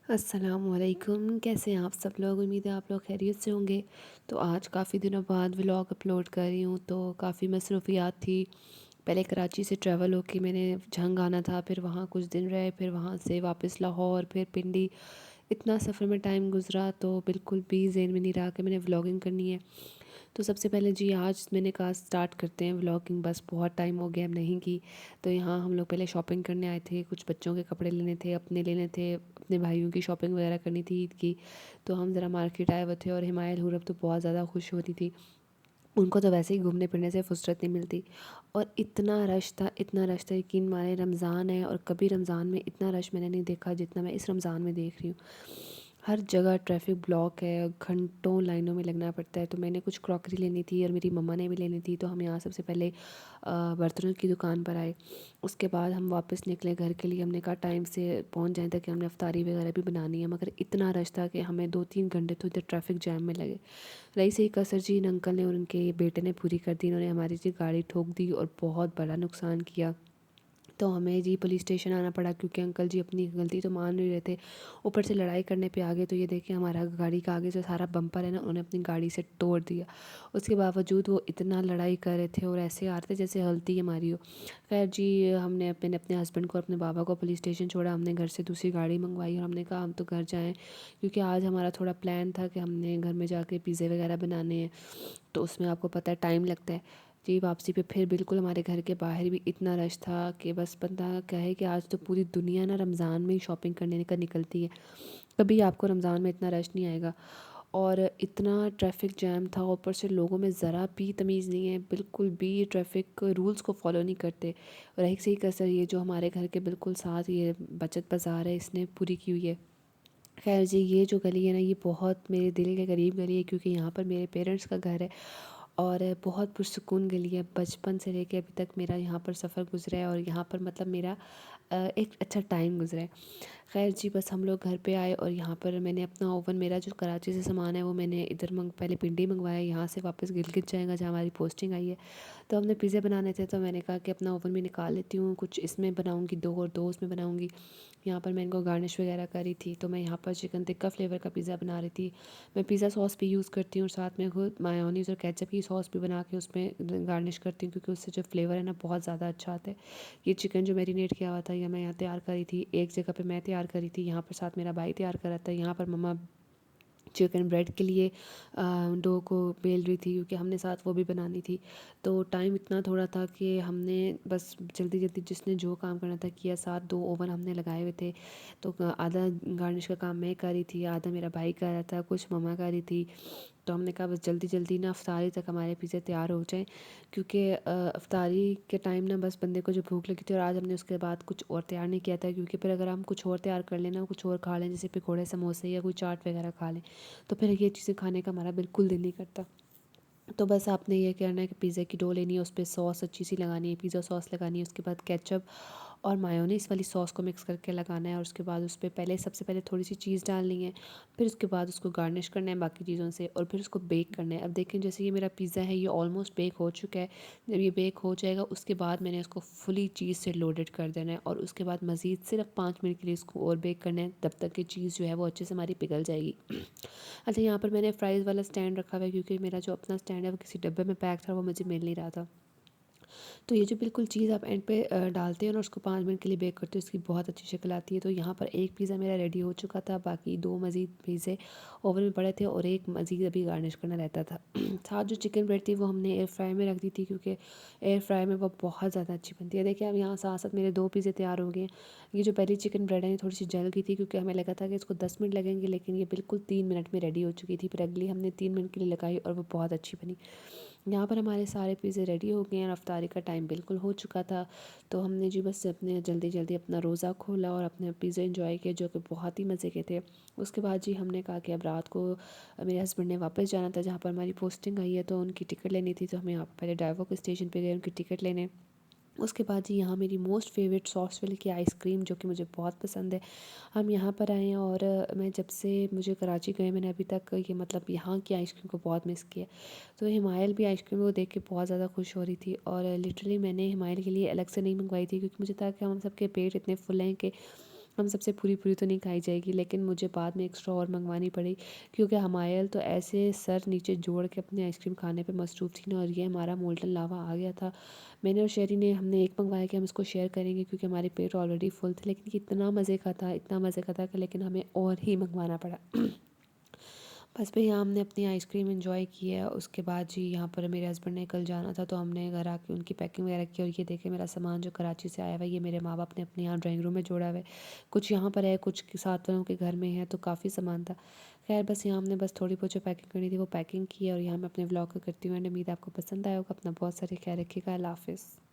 अस्सलामुअलैकुम, कैसे हैं आप सब लोग? उम्मीद है आप लोग खैरियत से होंगे। तो आज काफ़ी दिनों बाद व्लॉग अपलोड कर रही हूँ, तो काफ़ी मसरूफ़ियात थी। पहले कराची से ट्रैवल होके मैंने झंग आना था, फिर वहाँ कुछ दिन रहे, फिर वहाँ से वापस लाहौर, फिर पिंडी। इतना सफ़र में टाइम गुज़रा तो बिल्कुल भी ज़हन में नहीं रहा कि मैंने व्लॉगिंग करनी है। तो सबसे पहले जी आज मैंने कहा स्टार्ट करते हैं व्लॉगिंग, बस बहुत टाइम हो गया अब नहीं की। तो यहाँ हम लोग पहले शॉपिंग करने आए थे, कुछ बच्चों के कपड़े लेने थे, अपने लेने थे, अपने भाइयों की शॉपिंग वगैरह करनी थी ईद की। तो हम ज़रा मार्केट आए हुए थे और हिमायल हुरब तो बहुत ज़्यादा खुश हो रही थी। उनको तो वैसे ही घूमने फिरने से फुर्सत नहीं मिलती। और इतना रश था, इतना रश था, यकीन माने रमज़ान है और कभी रमज़ान में इतना रश मैंने नहीं देखा जितना मैं इस रमज़ान में देख रही हूँ। हर जगह ट्रैफिक ब्लॉक है, घंटों लाइनों में लगना पड़ता है। तो मैंने कुछ क्रॉकरी लेनी थी और मेरी मम्मा ने भी लेनी थी, तो हम यहाँ सबसे पहले बर्तनों की दुकान पर आए। उसके बाद हम वापस निकले घर के लिए। हमने कहा टाइम से पहुँच जाएँ ताकि हमने अफ्तारी वगैरह भी बनानी है, मगर इतना रश था कि हमें 2-3 घंटे तो इधर ट्रैफिक जैम में लगे। रही सही कसर जी इन अंकल ने और उनके बेटे ने पूरी कर दी। इन्होंने हमारी जी गाड़ी ठोक दी और बहुत बड़ा नुकसान किया। तो हमें जी पुलिस स्टेशन आना पड़ा क्योंकि अंकल जी अपनी गलती तो मान नहीं रहे थे। ऊपर से लड़ाई करने पे आ गए। तो ये देखिए हमारा गाड़ी का आगे जो सारा बम्पर है ना, उन्होंने अपनी गाड़ी से तोड़ दिया। उसके बावजूद वो इतना लड़ाई कर रहे थे और ऐसे आ रहे थे जैसे गलती हमारी हो। खैर जी मैंने अपने हस्बैंड को और अपने बाबा को पुलिस स्टेशन छोड़ा। हमने घर से दूसरी गाड़ी मंगवाई और हमने कहा हम तो घर जाएँ, क्योंकि आज हमारा थोड़ा प्लान था कि हमने घर में जाके पिज़्ज़े वगैरह बनाने हैं। तो उसमें आपको पता है टाइम लगता है। जी वापसी पे फिर बिल्कुल हमारे घर के बाहर भी इतना रश था कि बस बंदा कहे कि आज तो पूरी दुनिया ना रमज़ान में ही शॉपिंग करने का निकलती है। कभी आपको रमज़ान में इतना रश नहीं आएगा। और इतना ट्रैफिक जैम था, ऊपर से लोगों में ज़रा भी तमीज़ नहीं है, बिल्कुल भी ये ट्रैफिक रूल्स को फॉलो नहीं करते। और एक सही कसर ये जो हमारे घर के बिल्कुल साथ ये बचत बाज़ार है, इसने पूरी की हुई है। खैर जी ये जो गली है ना, ये बहुत मेरे दिल के करीब गली है क्योंकि यहाँ पर मेरे पेरेंट्स का घर है। और बहुत पुरसुकून गली है। बचपन से लेके अभी तक मेरा यहाँ पर सफ़र गुज़रा है और यहाँ पर मतलब मेरा एक अच्छा टाइम गुज़रा है। खैर जी बस हम लोग घर पे आए और यहाँ पर मैंने अपना ओवन, मेरा जो कराची से सामान है वो मैंने इधर पहले पिंडी मंगवाया, यहाँ से वापस गिलगित जाएगा जहाँ हमारी पोस्टिंग आई है। तो हमने पिज़्ज़ा बनाने थे, तो मैंने कहा कि अपना ओवन भी निकाल लेती हूँ, कुछ इसमें बनाऊँगी दो और दो उसमें बनाऊँगी। यहाँ पर मैं इनको गार्निश वगैरह करी थी। तो मैं यहाँ पर चिकन टिक्का फ्लेवर का पिज़्ज़ा बना रही थी। मैं पिज़्ज़ा सॉस भी यूज़ करती हूँ और साथ में खुद मायोनीज़ और केचप की सॉस भी बना के उसमें गार्निश करती हूँ, क्योंकि उससे जो फ्लेवर है ना बहुत ज़्यादा अच्छा आता है। ये चिकन जो मैरिनेट किया हुआ था यह मैं यहाँ तैयार करी थी, एक जगह पे मैं तैयार करी थी, यहाँ पर साथ मेरा भाई तैयार कर रहा था। यहाँ पर मम्मा चिकन ब्रेड के लिए डो को बेल रही थी क्योंकि हमने साथ वो भी बनानी थी। तो टाइम इतना थोड़ा था कि हमने बस जल्दी जल्दी जिसने जो काम करना था किया। साथ दो ओवन हमने लगाए हुए थे। तो आधा गार्निश का काम मैं कर रही थी, आधा मेरा भाई कर रहा था, कुछ मम्मा कर रही थी। तो हमने कहा बस जल्दी जल्दी ना अफ्तारी तक हमारे पिज़्ज़ा तैयार हो जाए, क्योंकि अफ्तारी के टाइम ना बस बंदे को जो भूख लगी थी। और आज हमने उसके बाद कुछ और तैयार नहीं किया था, क्योंकि फिर अगर हम कुछ और तैयार कर लेना, कुछ और खा लें, जैसे पकौड़े समोसे या कोई चाट वगैरह खा लें, तो फिर ये चीज़ें खाने का हमारा बिल्कुल दिल नहीं करता। तो बस आपने ये करना है कि पिज़्ज़ा की डो लेनी है, उस पे सॉस अच्छी सी लगानी है, पिज़्ज़ा सॉस लगानी है, उसके बाद केचप और मायोनीज़ वाली सॉस को मिक्स करके लगाना है। और उसके बाद उस पे पहले सबसे पहले थोड़ी सी चीज़ डालनी है, फिर उसके बाद उसको गार्निश करना है बाकी चीज़ों से और फिर उसको बेक करना है। अब देखें जैसे ये मेरा पिज़्ज़ा है, ये ऑलमोस्ट बेक हो चुका है। जब ये बेक हो जाएगा उसके बाद मैंने उसको फुली चीज़ से लोडेड कर देना है और उसके बाद मज़ीद सिर्फ 5 मिनट के लिए इसको और बेक करना है, तब तक कि चीज़ जो है वो अच्छे से हमारी पिघल जाएगी। अच्छा यहाँ पर मैंने फ्राइज़ वाला स्टैंड रखा हुआ है, क्योंकि मेरा जो अपना स्टैंड है वो किसी डब्बे में पैक था, वो मुझे मिल नहीं रहा था। तो ये जो बिल्कुल चीज़ आप एंड पे डालते हैं और उसको 5 मिनट के लिए बेक करते हो, इसकी बहुत अच्छी शक्ल आती है। तो यहाँ पर एक पिज़्ज़ा मेरा रेडी हो चुका था, बाकी दो मज़ीद पिज़्ज़े ओवन में पड़े थे और एक मज़ीद अभी गार्निश करना रहता था। साथ जो चिकन ब्रेड थी वो हमने एयर फ्राई में रख दी थी, क्योंकि एयर फ्राई में वो बहुत ज़्यादा अच्छी बनती है। देखिए अब यहाँ साथ साथ मेरे दो पिज़्ज़े तैयार हो गए हैं। ये जो पहली चिकन ब्रेड है ये थोड़ी सी जल गई थी, क्योंकि हमें लगा था कि इसको 10 मिनट लगेंगे, लेकिन ये बिल्कुल 3 मिनट में रेडी हो चुकी थी। फिर अगली हमने 3 मिनट के लिए लगाई और वो बहुत अच्छी बनी। यहाँ पर हमारे सारे पिज़्ज़े रेडी हो गए हैं और अफ्तारी का टाइम बिल्कुल हो चुका था। तो हमने जी बस अपने जल्दी जल्दी अपना रोज़ा खोला और अपने पिज़्ज़े एंजॉय किए, जो कि बहुत ही मज़े के थे। उसके बाद जी हमने कहा कि अब रात को मेरे हस्बैंड ने वापस जाना था जहाँ पर हमारी पोस्टिंग आई है, तो उनकी टिकट लेनी थी। तो हम यहाँ पहले ड्राइवर के स्टेशन पे गए उनकी टिकट लेने। उसके बाद जी यहाँ मेरी मोस्ट फेवरेट सॉसविल की आइसक्रीम, जो कि मुझे बहुत पसंद है, हम यहाँ पर आए हैं। और मैं जब से मुझे कराची गए मैंने अभी तक ये मतलब यहाँ की आइसक्रीम को बहुत मिस किया। तो हिमायल भी आइसक्रीम को देख के बहुत ज़्यादा खुश हो रही थी और लिटरली मैंने हिमायल के लिए अलग से नहीं मंगवाई थी, क्योंकि मुझे था कि हम सबके पेट इतने फुल हैं कि हम सबसे पूरी-पूरी तो नहीं खाई जाएगी, लेकिन मुझे बाद में एक्स्ट्रा और मँगवानी पड़ी क्योंकि हमायल तो ऐसे सर नीचे जोड़ के अपनी आइसक्रीम खाने पे मसरूफ़ थी ना, और ये हमारा मोल्टन लावा आ गया था। मैंने और शेरी ने हमने एक मँगवाया कि हम इसको शेयर करेंगे क्योंकि हमारे पेट ऑलरेडी फुल थे, लेकिन ये इतना मज़े का था, इतना मज़े का था कि लेकिन हमें और ही मँगवाना पड़ा। बस फिर यहाँ हमने अपनी आइसक्रीम एंजॉय की है। उसके बाद जी यहाँ पर मेरे हस्बैंड ने कल जाना था, तो हमने घर आके उनकी पैकिंग वगैरह की, और ये देखे मेरा सामान जो कराची से आया हुआ है, ये मेरे माँ बाप ने अपने यहाँ ड्राइंग रूम में जोड़ा हुआ है। कुछ यहाँ पर है, कुछ साथ वालों के घर में है, तो काफ़ी सामान था। खैर बस यहाँ हमने बस थोड़ी बहुत जो पैकिंग करनी थी वो पैकिंग की है, और यहाँ मैं अपने व्लॉग को करती हूँ एंड उम्मीद है आपको पसंद आया होगा। अपना बहुत सारे ख्याल रखिएगा। अल्लाह हाफ़िज़।